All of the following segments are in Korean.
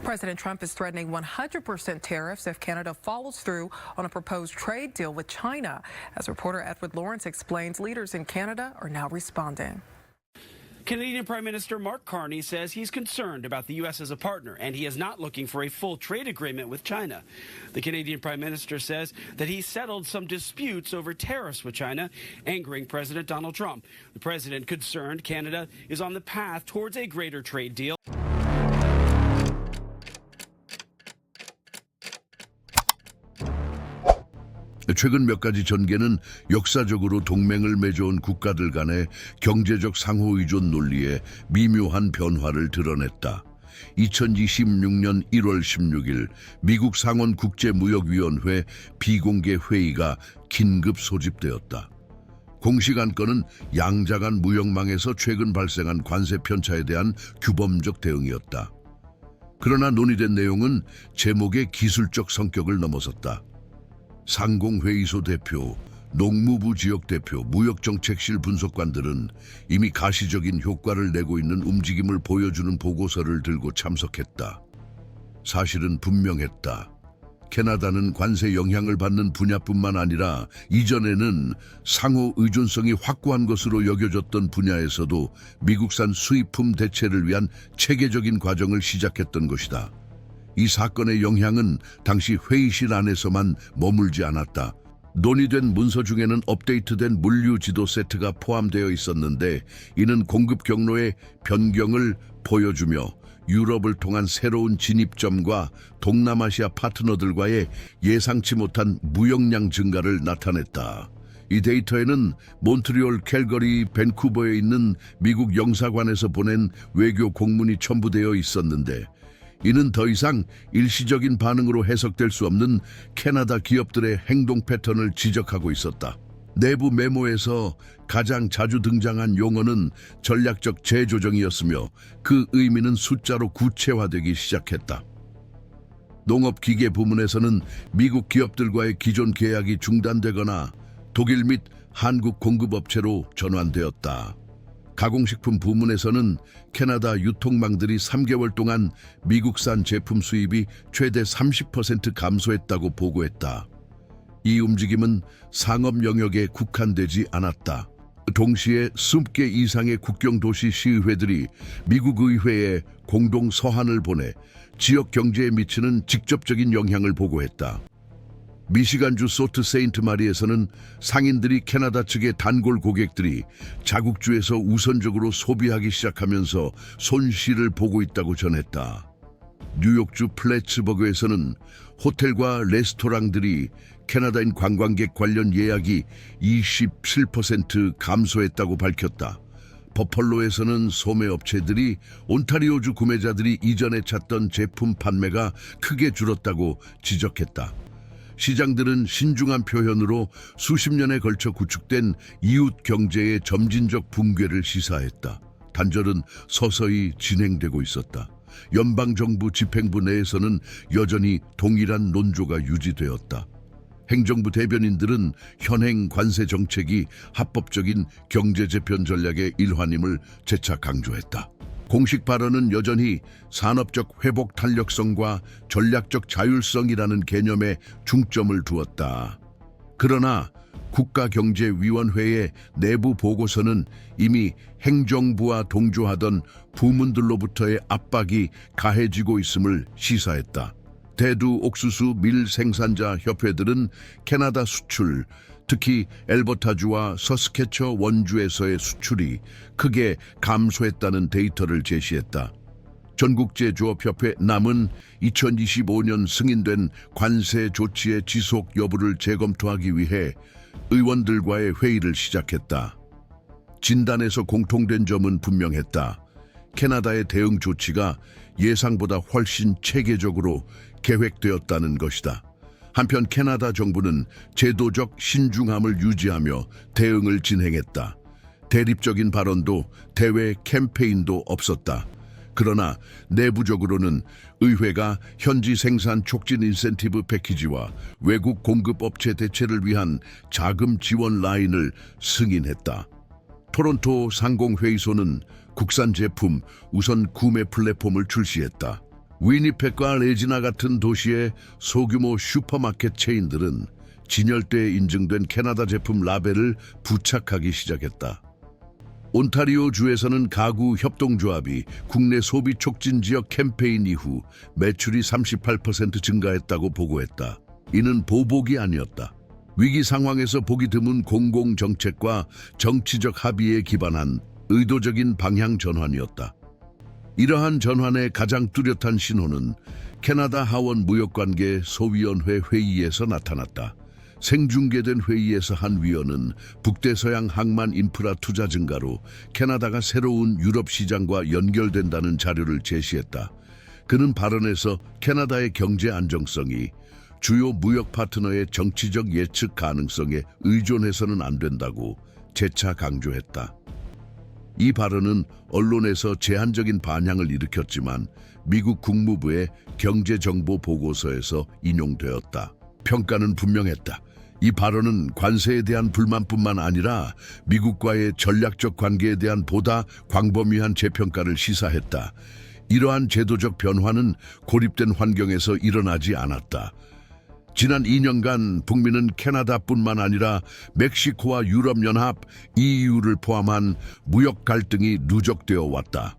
President Trump is threatening 100% tariffs if Canada follows through on a proposed trade deal with China. As reporter Edward Lawrence explains, leaders in Canada are now responding. Canadian Prime Minister Mark Carney says he's concerned about the U.S. as a partner, and he is not looking for a full trade agreement with China. The Canadian Prime Minister says that he settled some disputes over tariffs with China, angering President Donald Trump. The president concerned Canada is on the path towards a greater trade deal. 최근 몇 가지 전개는 역사적으로 동맹을 맺어온 국가들 간의 경제적 상호의존 논리에 미묘한 변화를 드러냈다. 2026년 1월 16일 미국 상원국제무역위원회 비공개 회의가 긴급 소집되었다. 공식 안건은 양자간 무역망에서 최근 발생한 관세 편차에 대한 규범적 대응이었다. 그러나 논의된 내용은 제목의 기술적 성격을 넘어섰다. 상공회의소 대표, 농무부 지역 대표, 무역정책실 분석관들은 이미 가시적인 효과를 내고 있는 움직임을 보여주는 보고서를 들고 참석했다. 사실은 분명했다. 캐나다는 관세 영향을 받는 분야뿐만 아니라 이전에는 상호 의존성이 확고한 것으로 여겨졌던 분야에서도 미국산 수입품 대체를 위한 체계적인 과정을 시작했던 것이다. 이 사건의 영향은 당시 회의실 안에서만 머물지 않았다. 논의된 문서 중에는 업데이트된 물류 지도 세트가 포함되어 있었는데 이는 공급 경로의 변경을 보여주며 유럽을 통한 새로운 진입점과 동남아시아 파트너들과의 예상치 못한 무역량 증가를 나타냈다. 이 데이터에는 몬트리올, 캘거리, 밴쿠버에 있는 미국 영사관에서 보낸 외교 공문이 첨부되어 있었는데 이는 더 이상 일시적인 반응으로 해석될 수 없는 캐나다 기업들의 행동 패턴을 지적하고 있었다. 내부 메모에서 가장 자주 등장한 용어는 전략적 재조정이었으며 그 의미는 숫자로 구체화되기 시작했다. 농업기계 부문에서는 미국 기업들과의 기존 계약이 중단되거나 독일 및 한국 공급업체로 전환되었다. 가공식품 부문에서는 캐나다 유통망들이 3개월 동안 미국산 제품 수입이 최대 30% 감소했다고 보고했다. 이 움직임은 상업 영역에 국한되지 않았다. 동시에 20개 이상의 국경도시 시의회들이 미국 의회에 공동 서한을 보내 지역 경제에 미치는 직접적인 영향을 보고했다. 미시간주 소트 세인트 마리에서는 상인들이 캐나다 측의 단골 고객들이 자국주에서 우선적으로 소비하기 시작하면서 손실을 보고 있다고 전했다. 뉴욕주 플래츠버그에서는 호텔과 레스토랑들이 캐나다인 관광객 관련 예약이 27% 감소했다고 밝혔다. 버펄로에서는 소매업체들이 온타리오주 구매자들이 이전에 찾던 제품 판매가 크게 줄었다고 지적했다. 시장들은 신중한 표현으로 수십 년에 걸쳐 구축된 이웃 경제의 점진적 붕괴를 시사했다. 단절은 서서히 진행되고 있었다. 연방정부 집행부 내에서는 여전히 동일한 논조가 유지되었다. 행정부 대변인들은 현행 관세 정책이 합법적인 경제재편 전략의 일환임을 재차 강조했다. 공식 발언은 여전히 산업적 회복 탄력성과 전략적 자율성이라는 개념에 중점을 두었다. 그러나 국가경제위원회의 내부 보고서는 이미 행정부와 동조하던 부문들로부터의 압박이 가해지고 있음을 시사했다. 대두 옥수수 밀 생산자 협회들은 캐나다 수출, 특히 엘버타주와 서스케처 원주에서의 수출이 크게 감소했다는 데이터를 제시했다. 전국제조업협회 남은 2025년 승인된 관세 조치의 지속 여부를 재검토하기 위해 의원들과의 회의를 시작했다. 진단에서 공통된 점은 분명했다. 캐나다의 대응 조치가 예상보다 훨씬 체계적으로 계획되었다는 것이다. 한편 캐나다 정부는 제도적 신중함을 유지하며 대응을 진행했다. 대립적인 발언도 대외 캠페인도 없었다. 그러나 내부적으로는 의회가 현지 생산 촉진 인센티브 패키지와 외국 공급 업체 대체를 위한 자금 지원 라인을 승인했다. 토론토 상공회의소는 국산 제품 우선 구매 플랫폼을 출시했다. 위니펙과 레지나 같은 도시의 소규모 슈퍼마켓 체인들은 진열대에 인증된 캐나다 제품 라벨을 부착하기 시작했다. 온타리오 주에서는 가구 협동조합이 국내 소비 촉진 지역 캠페인 이후 매출이 38% 증가했다고 보고했다. 이는 보복이 아니었다. 위기 상황에서 보기 드문 공공정책과 정치적 합의에 기반한 의도적인 방향 전환이었다. 이러한 전환의 가장 뚜렷한 신호는 캐나다 하원 무역관계 소위원회 회의에서 나타났다. 생중계된 회의에서 한 위원은 북대서양 항만 인프라 투자 증가로 캐나다가 새로운 유럽 시장과 연결된다는 자료를 제시했다. 그는 발언에서 캐나다의 경제 안정성이 주요 무역 파트너의 정치적 예측 가능성에 의존해서는 안 된다고 재차 강조했다. 이 발언은 언론에서 제한적인 반향을 일으켰지만 미국 국무부의 경제정보 보고서에서 인용되었다. 평가는 분명했다. 이 발언은 관세에 대한 불만뿐만 아니라 미국과의 전략적 관계에 대한 보다 광범위한 재평가를 시사했다. 이러한 제도적 변화는 고립된 환경에서 일어나지 않았다. 지난 2년간 북미는 캐나다뿐만 아니라 멕시코와 유럽연합, EU를 포함한 무역 갈등이 누적되어 왔다.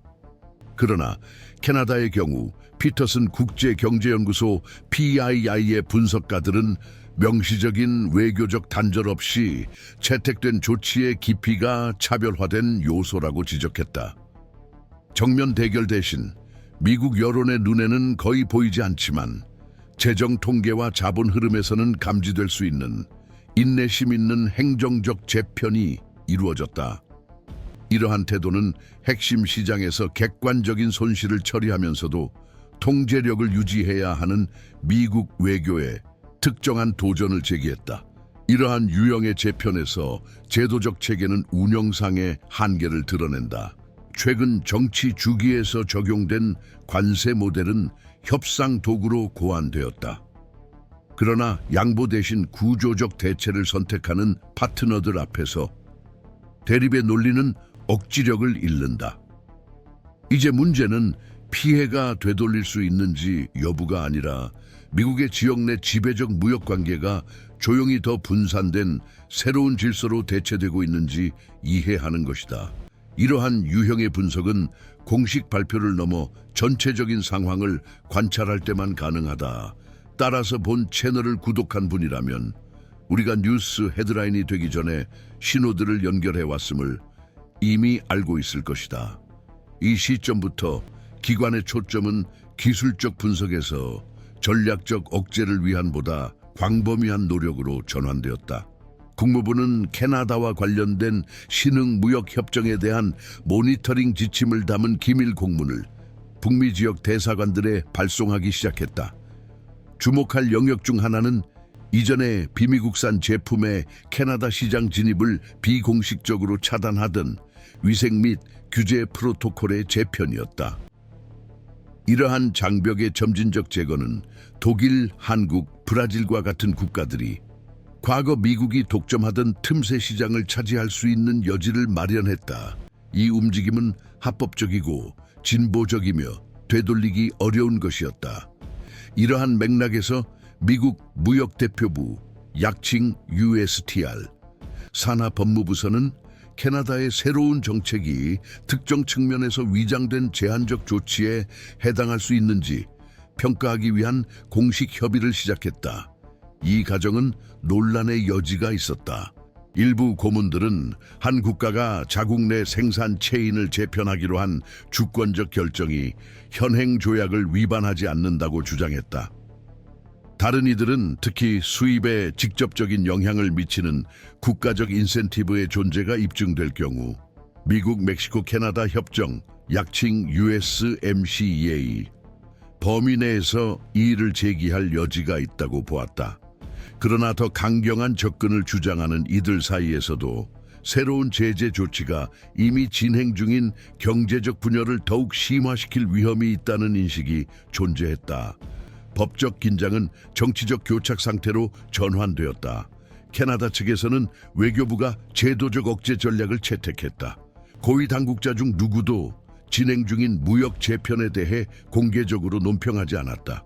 그러나 캐나다의 경우 피터슨 국제경제연구소 PII의 분석가들은 명시적인 외교적 단절 없이 채택된 조치의 깊이가 차별화된 요소라고 지적했다. 정면 대결 대신 미국 여론의 눈에는 거의 보이지 않지만 재정 통계와 자본 흐름에서는 감지될 수 있는 인내심 있는 행정적 재편이 이루어졌다. 이러한 태도는 핵심 시장에서 객관적인 손실을 처리하면서도 통제력을 유지해야 하는 미국 외교에 특정한 도전을 제기했다. 이러한 유형의 재편에서 제도적 체계는 운영상의 한계를 드러낸다. 최근 정치 주기에서 적용된 관세 모델은 협상 도구로 고안되었다. 그러나 양보 대신 구조적 대체를 선택하는 파트너들 앞에서 대립의 논리는 억지력을 잃는다. 이제 문제는 피해가 되돌릴 수 있는지 여부가 아니라 미국의 지역 내 지배적 무역 관계가 조용히 더 분산된 새로운 질서로 대체되고 있는지 이해하는 것이다. 이러한 유형의 분석은 공식 발표를 넘어 전체적인 상황을 관찰할 때만 가능하다. 따라서 본 채널을 구독한 분이라면 우리가 뉴스 헤드라인이 되기 전에 신호들을 연결해 왔음을 이미 알고 있을 것이다. 이 시점부터 기관의 초점은 기술적 분석에서 전략적 억제를 위한 보다 광범위한 노력으로 전환되었다. 국무부는 캐나다와 관련된 신흥 무역 협정에 대한 모니터링 지침을 담은 기밀 공문을 북미 지역 대사관들에 발송하기 시작했다. 주목할 영역 중 하나는 이전에 비미국산 제품의 캐나다 시장 진입을 비공식적으로 차단하던 위생 및 규제 프로토콜의 재편이었다. 이러한 장벽의 점진적 제거는 독일, 한국, 브라질과 같은 국가들이 과거 미국이 독점하던 틈새 시장을 차지할 수 있는 여지를 마련했다. 이 움직임은 합법적이고 진보적이며 되돌리기 어려운 것이었다. 이러한 맥락에서 미국 무역대표부, 약칭 USTR, 산하법무부서는 캐나다의 새로운 정책이 특정 측면에서 위장된 제한적 조치에 해당할 수 있는지 평가하기 위한 공식 협의를 시작했다. 이 과정은 논란의 여지가 있었다. 일부 고문들은 한 국가가 자국 내 생산 체인을 재편하기로 한 주권적 결정이 현행 조약을 위반하지 않는다고 주장했다. 다른 이들은 특히 수입에 직접적인 영향을 미치는 국가적 인센티브의 존재가 입증될 경우 미국, 멕시코, 캐나다 협정, 약칭 USMCA 범위 내에서 이의를 제기할 여지가 있다고 보았다. 그러나 더 강경한 접근을 주장하는 이들 사이에서도 새로운 제재 조치가 이미 진행 중인 경제적 분열을 더욱 심화시킬 위험이 있다는 인식이 존재했다. 법적 긴장은 정치적 교착 상태로 전환되었다. 캐나다 측에서는 외교부가 제도적 억제 전략을 채택했다. 고위 당국자 중 누구도 진행 중인 무역 재편에 대해 공개적으로 논평하지 않았다.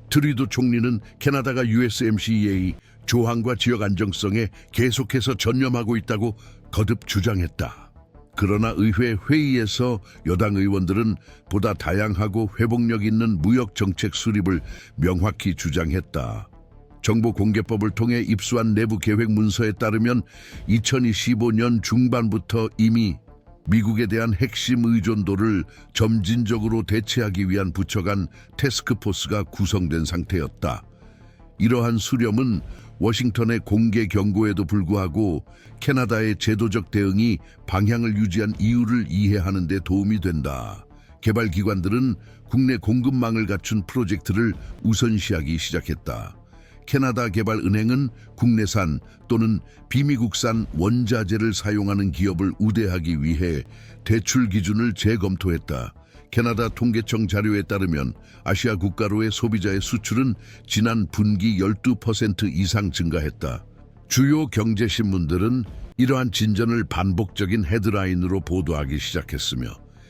트리도 총리는 캐나다가 USMCA 조항과 지역 안정성에 계속해서 전념하고 있다고 거듭 주장했다. 그러나 의회 회의에서 여당 의원들은 보다 다양하고 회복력 있는 무역 정책 수립을 명확히 주장했다. 정보공개법을 통해 입수한 내부 계획 문서에 따르면 2025년 중반부터 이미 미국에 대한 핵심 의존도를 점진적으로 대체하기 위한 부처 간 태스크포스가 구성된 상태였다. 이러한 수렴은 워싱턴의 공개 경고에도 불구하고 캐나다의 제도적 대응이 방향을 유지한 이유를 이해하는 데 도움이 된다. 개발 기관들은 국내 공급망을 갖춘 프로젝트를 우선시하기 시작했다. 캐나다 개발은행은 국내산 또는 비미국산 원자재를 사용하는 기업을 우대하기 위해 대출 기준을 재검토했다. 캐나다 통계청 자료에 따르면 아시아 국가로의 소비자의 수출은 지난 분기 12% 이상 증가했다. 주요 경제신문들은 이러한 진전을 반복적인 헤드라인으로 보도하기 시작했으며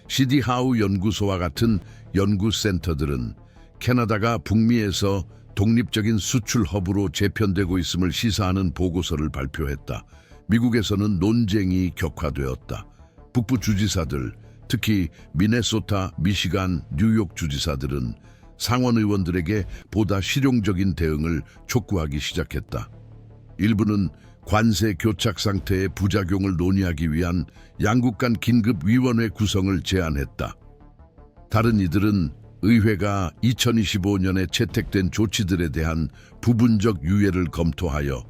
CD 하우 연구소와 같은 연구센터들은 캐나다가 북미에서 독립적인 수출 허브로 재편되고 있음을 시사하는 보고서를 발표했다. 미국에서는 논쟁이 격화되었다. 북부 주지사들, 특히 미네소타, 미시간, 뉴욕 주지사들은 상원 의원들에게 보다 실용적인 대응을 촉구하기 시작했다. 일부는 관세 교착 상태의 부작용을 논의하기 위한 양국 간 긴급위원회 구성을 제안했다. 다른 이들은 의회가 2025년에 채택된 조치들에 대한 부분적 유예를 검토하여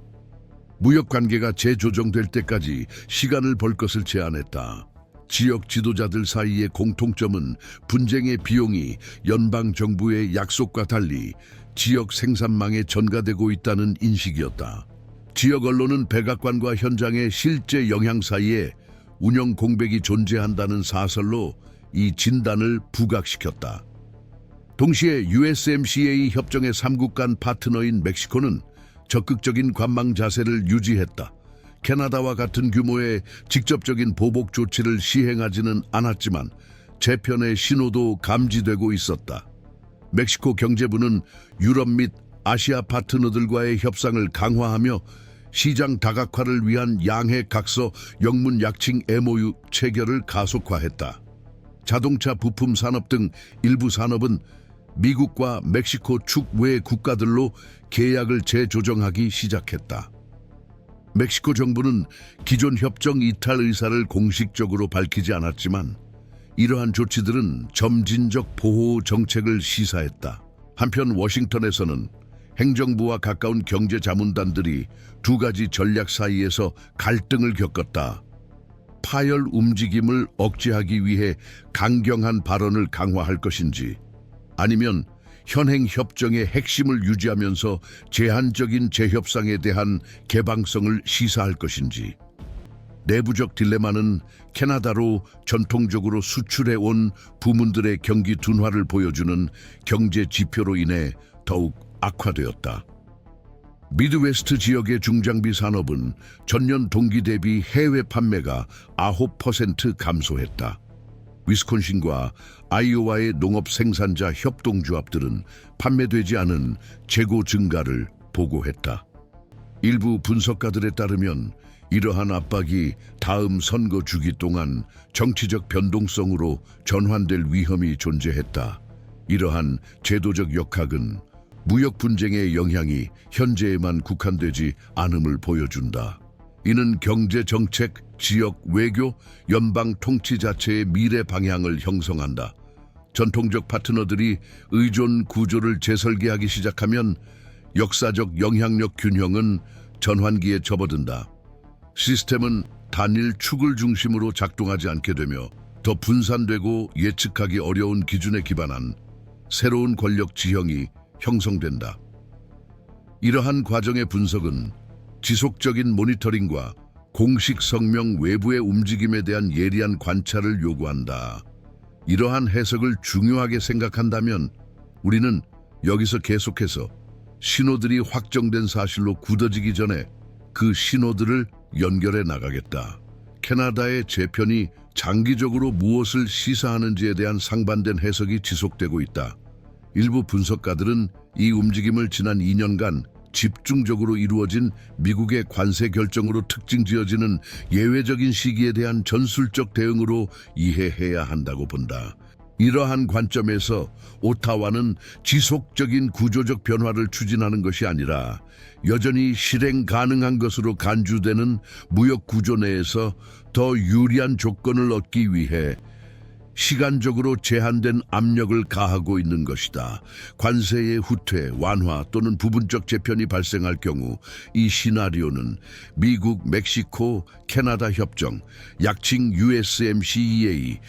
무역관계가 재조정될 때까지 시간을 벌 것을 제안했다. 지역 지도자들 사이의 공통점은 분쟁의 비용이 연방정부의 약속과 달리 지역 생산망에 전가되고 있다는 인식이었다. 지역 언론은 백악관과 현장의 실제 영향 사이에 운영 공백이 존재한다는 사설로 이 진단을 부각시켰다. 동시에 USMCA 협정의 3국 간 파트너인 멕시코는 적극적인 관망 자세를 유지했다. 캐나다와 같은 규모의 직접적인 보복 조치를 시행하지는 않았지만 재편의 신호도 감지되고 있었다. 멕시코 경제부는 유럽 및 아시아 파트너들과의 협상을 강화하며 시장 다각화를 위한 양해 각서 영문 약칭 MOU 체결을 가속화했다. 자동차 부품 산업 등 일부 산업은 미국과 멕시코 축외 국가들로 계약을 재조정하기 시작했다. 멕시코 정부는 기존 협정 이탈 의사를 공식적으로 밝히지 않았지만 이러한 조치들은 점진적 보호 정책을 시사했다. 한편 워싱턴에서는 행정부와 가까운 경제자문단들이 두 가지 전략 사이에서 갈등을 겪었다. 파열 움직임을 억제하기 위해 강경한 발언을 강화할 것인지 아니면 현행 협정의 핵심을 유지하면서 제한적인 재협상에 대한 개방성을 시사할 것인지. 내부적 딜레마는 캐나다로 전통적으로 수출해온 부문들의 경기 둔화를 보여주는 경제 지표로 인해 더욱 악화되었다. 미드웨스트 지역의 중장비 산업은 전년 동기 대비 해외 판매가 9% 감소했다. 위스콘신과 아이오와의 농업 생산자 협동조합들은 판매되지 않은 재고 증가를 보고했다. 일부 분석가들에 따르면 이러한 압박이 다음 선거 주기 동안 정치적 변동성으로 전환될 위험이 존재했다. 이러한 제도적 역학은 무역 분쟁의 영향이 현재에만 국한되지 않음을 보여준다. 이는 경제 정책, 지역 외교, 연방 통치 자체의 미래 방향을 형성한다. 전통적 파트너들이 의존 구조를 재설계하기 시작하면 역사적 영향력 균형은 전환기에 접어든다. 시스템은 단일 축을 중심으로 작동하지 않게 되며 더 분산되고 예측하기 어려운 기준에 기반한 새로운 권력 지형이 형성된다. 이러한 과정의 분석은 지속적인 모니터링과 공식 성명 외부의 움직임에 대한 예리한 관찰을 요구한다. 이러한 해석을 중요하게 생각한다면 우리는 여기서 계속해서 신호들이 확정된 사실로 굳어지기 전에 그 신호들을 연결해 나가겠다. 캐나다의 재편이 장기적으로 무엇을 시사하는지에 대한 상반된 해석이 지속되고 있다. 일부 분석가들은 이 움직임을 지난 2년간 집중적으로 이루어진 미국의 관세 결정으로 특징지어지는 예외적인 시기에 대한 전술적 대응으로 이해해야 한다고 본다. 이러한 관점에서 오타와는 지속적인 구조적 변화를 추진하는 것이 아니라 여전히 실행 가능한 것으로 간주되는 무역 구조 내에서 더 유리한 조건을 얻기 위해 시간적으로 제한된 압력을 가하고 있는 것이다. 관세의 후퇴, 완화 또는 부분적 재편이 발생할 경우 이 시나리오는 미국, 멕시코, 캐나다 협정, 약칭 USMCA의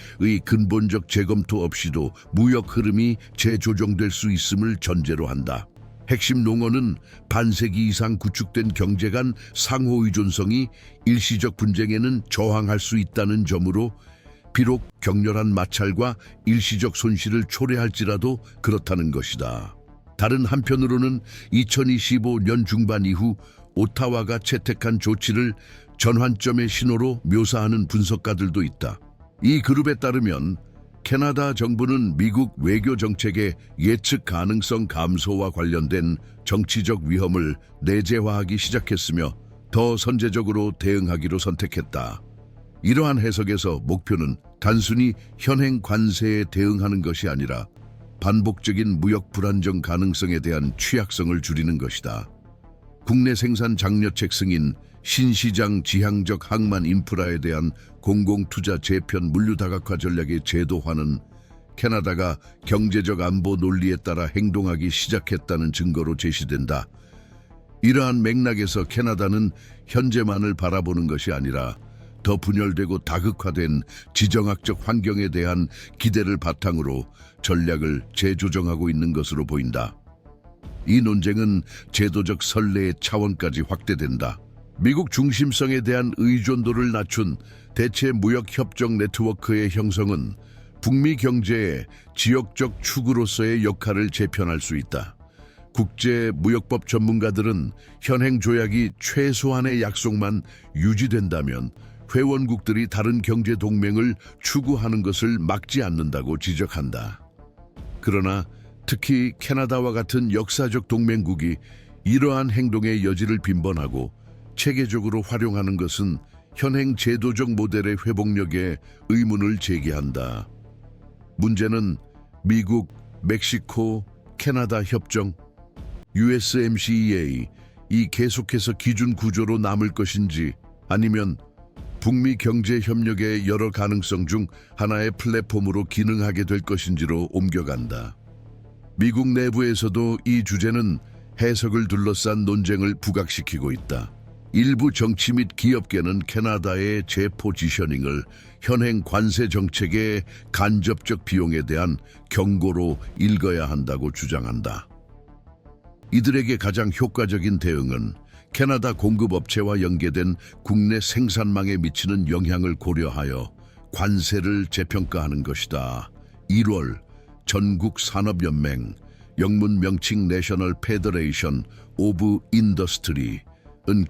근본적 재검토 없이도 무역 흐름이 재조정될 수 있음을 전제로 한다. 핵심 농어는 반세기 이상 구축된 경제 간 상호 의존성이 일시적 분쟁에는 저항할 수 있다는 점으로 비록 격렬한 마찰과 일시적 손실을 초래할지라도 그렇다는 것이다. 다른 한편으로는 2025년 중반 이후 오타와가 채택한 조치를 전환점의 신호로 묘사하는 분석가들도 있다. 이 그룹에 따르면 캐나다 정부는 미국 외교 정책의 예측 가능성 감소와 관련된 정치적 위험을 내재화하기 시작했으며 더 선제적으로 대응하기로 선택했다. 이러한 해석에서 목표는 단순히 현행 관세에 대응하는 것이 아니라 반복적인 무역 불안정 가능성에 대한 취약성을 줄이는 것이다. 국내 생산 장려책 승인, 신시장 지향적 항만 인프라에 대한 공공투자 재편 물류 다각화 전략의 제도화는 캐나다가 경제적 안보 논리에 따라 행동하기 시작했다는 증거로 제시된다. 이러한 맥락에서 캐나다는 현재만을 바라보는 것이 아니라 더 분열되고 다극화된 지정학적 환경에 대한 기대를 바탕으로 전략을 재조정하고 있는 것으로 보인다. 이 논쟁은 제도적 선례의 차원까지 확대된다. 미국 중심성에 대한 의존도를 낮춘 대체 무역협정 네트워크의 형성은 북미 경제의 지역적 축으로서의 역할을 재편할 수 있다. 국제무역법 전문가들은 현행 조약이 최소한의 약속만 유지된다면 회원국들이 다른 경제 동맹을 추구하는 것을 막지 않는다고 지적한다. 그러나 특히 캐나다와 같은 역사적 동맹국이 이러한 행동의 여지를 빈번하고 체계적으로 활용하는 것은 현행 제도적 모델의 회복력에 의문을 제기한다. 문제는 미국, 멕시코, 캐나다 협정, USMCA 이 계속해서 기준 구조로 남을 것인지 아니면 북미 경제 협력의 여러 가능성 중 하나의 플랫폼으로 기능하게 될 것인지로 옮겨간다. 미국 내부에서도 이 주제는 해석을 둘러싼 논쟁을 부각시키고 있다. 일부 정치 및 기업계는 캐나다의 재포지셔닝을 현행 관세 정책의 간접적 비용에 대한 경고로 읽어야 한다고 주장한다. 이들에게 가장 효과적인 대응은 캐나다 공급업체와 연계된 국내 생산망에 미치는 영향을 고려하여 관세를 재평가하는 것이다. 1월 전국산업연맹, 영문 명칭 내셔널 페더레이션 오브 인더스트리은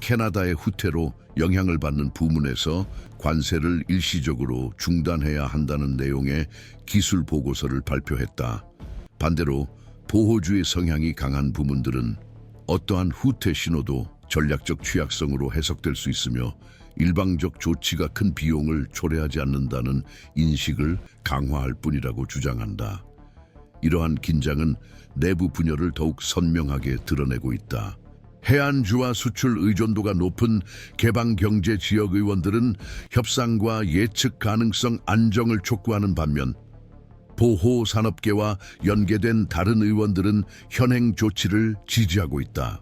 캐나다의 후퇴로 영향을 받는 부문에서 관세를 일시적으로 중단해야 한다는 내용의 기술 보고서를 발표했다. 반대로 보호주의 성향이 강한 부문들은 어떠한 후퇴 신호도 전략적 취약성으로 해석될 수 있으며 일방적 조치가 큰 비용을 초래하지 않는다는 인식을 강화할 뿐이라고 주장한다. 이러한 긴장은 내부 분열을 더욱 선명하게 드러내고 있다. 해안주와 수출 의존도가 높은 개방경제 지역 의원들은 협상과 예측 가능성 안정을 촉구하는 반면 보호산업계와 연계된 다른 의원들은 현행 조치를 지지하고 있다.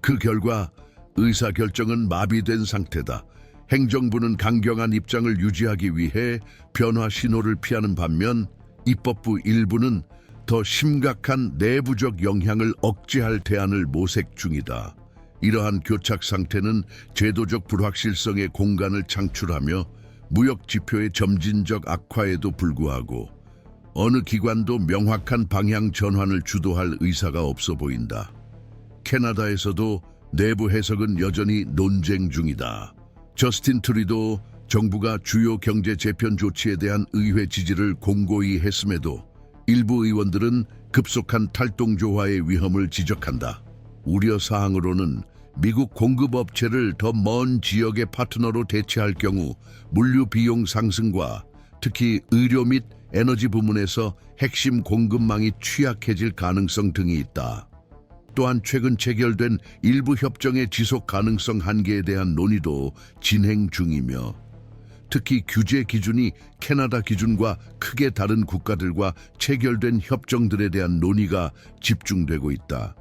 그 결과 의사결정은 마비된 상태다. 행정부는 강경한 입장을 유지하기 위해 변화 신호를 피하는 반면 입법부 일부는 더 심각한 내부적 영향을 억제할 대안을 모색 중이다. 이러한 교착 상태는 제도적 불확실성의 공간을 창출하며 무역 지표의 점진적 악화에도 불구하고 어느 기관도 명확한 방향 전환을 주도할 의사가 없어 보인다. 캐나다에서도 내부 해석은 여전히 논쟁 중이다. 저스틴 트루도 정부가 주요 경제 재편 조치에 대한 의회 지지를 공고히 했음에도 일부 의원들은 급속한 탈동조화의 위험을 지적한다. 우려 사항으로는 미국 공급업체를 더 먼 지역의 파트너로 대체할 경우 물류 비용 상승과 특히 의료 및 에너지 부문에서 핵심 공급망이 취약해질 가능성 등이 있다. 또한 최근 체결된 일부 협정의 지속 가능성 한계에 대한 논의도 진행 중이며 특히 규제 기준이 캐나다 기준과 크게 다른 국가들과 체결된 협정들에 대한 논의가 집중되고 있다.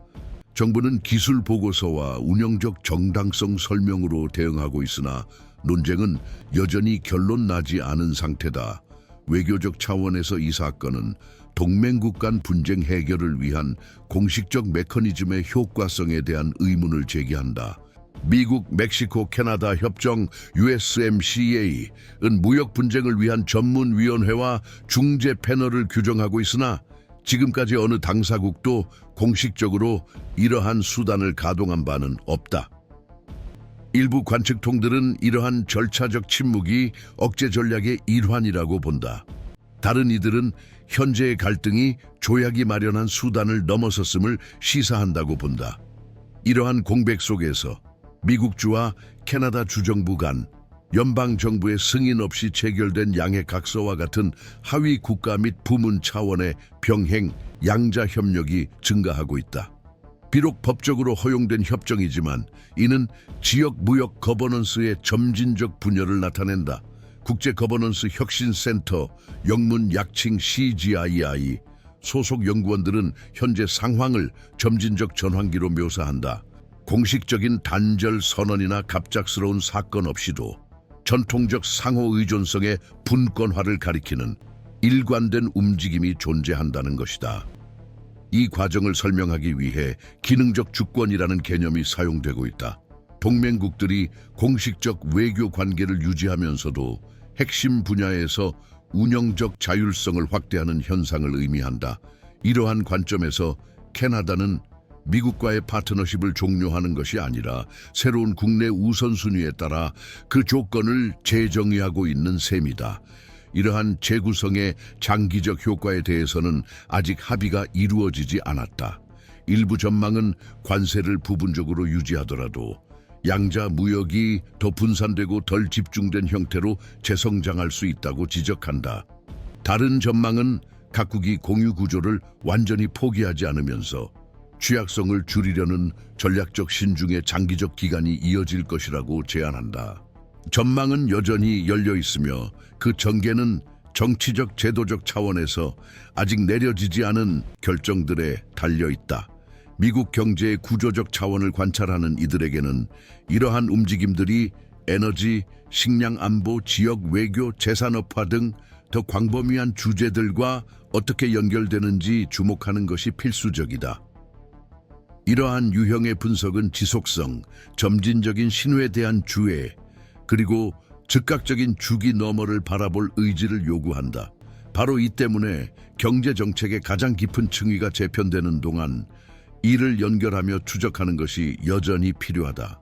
정부는 기술 보고서와 운영적 정당성 설명으로 대응하고 있으나 논쟁은 여전히 결론 나지 않은 상태다. 외교적 차원에서 이 사건은 동맹국 간 분쟁 해결을 위한 공식적 메커니즘의 효과성에 대한 의문을 제기한다. 미국, 멕시코, 캐나다 협정 USMCA는 무역 분쟁을 위한 전문위원회와 중재 패널을 규정하고 있으나 지금까지 어느 당사국도 공식적으로 이러한 수단을 가동한 바는 없다. 일부 관측통들은 이러한 절차적 침묵이 억제 전략의 일환이라고 본다. 다른 이들은 현재의 갈등이 조약이 마련한 수단을 넘어섰음을 시사한다고 본다. 이러한 공백 속에서 미국주와 캐나다 주정부 간 연방정부의 승인 없이 체결된 양해 각서와 같은 하위 국가 및 부문 차원의 병행, 양자 협력이 증가하고 있다. 비록 법적으로 허용된 협정이지만 이는 지역 무역 거버넌스의 점진적 분열을 나타낸다. 국제 거버넌스 혁신센터, 영문 약칭 CGII, 소속 연구원들은 현재 상황을 점진적 전환기로 묘사한다. 공식적인 단절 선언이나 갑작스러운 사건 없이도 전통적 상호 의존성의 분권화를 가리키는 일관된 움직임이 존재한다는 것이다. 이 과정을 설명하기 위해 기능적 주권이라는 개념이 사용되고 있다. 동맹국들이 공식적 외교 관계를 유지하면서도 핵심 분야에서 운영적 자율성을 확대하는 현상을 의미한다. 이러한 관점에서 캐나다는 미국과의 파트너십을 종료하는 것이 아니라 새로운 국내 우선순위에 따라 그 조건을 재정의하고 있는 셈이다. 이러한 재구성의 장기적 효과에 대해서는 아직 합의가 이루어지지 않았다. 일부 전망은 관세를 부분적으로 유지하더라도 양자 무역이 더 분산되고 덜 집중된 형태로 재성장할 수 있다고 지적한다. 다른 전망은 각국이 공유 구조를 완전히 포기하지 않으면서 취약성을 줄이려는 전략적 신중의 장기적 기간이 이어질 것이라고 제안한다. 전망은 여전히 열려 있으며 그 전개는 정치적 제도적 차원에서 아직 내려지지 않은 결정들에 달려 있다. 미국 경제의 구조적 차원을 관찰하는 이들에게는 이러한 움직임들이 에너지, 식량 안보, 지역 외교, 재산업화 등 더 광범위한 주제들과 어떻게 연결되는지 주목하는 것이 필수적이다. 이러한 유형의 분석은 지속성, 점진적인 신호에 대한 주의, 그리고 즉각적인 주기 너머를 바라볼 의지를 요구한다. 바로 이 때문에 경제정책의 가장 깊은 층위가 재편되는 동안 이를 연결하며 추적하는 것이 여전히 필요하다.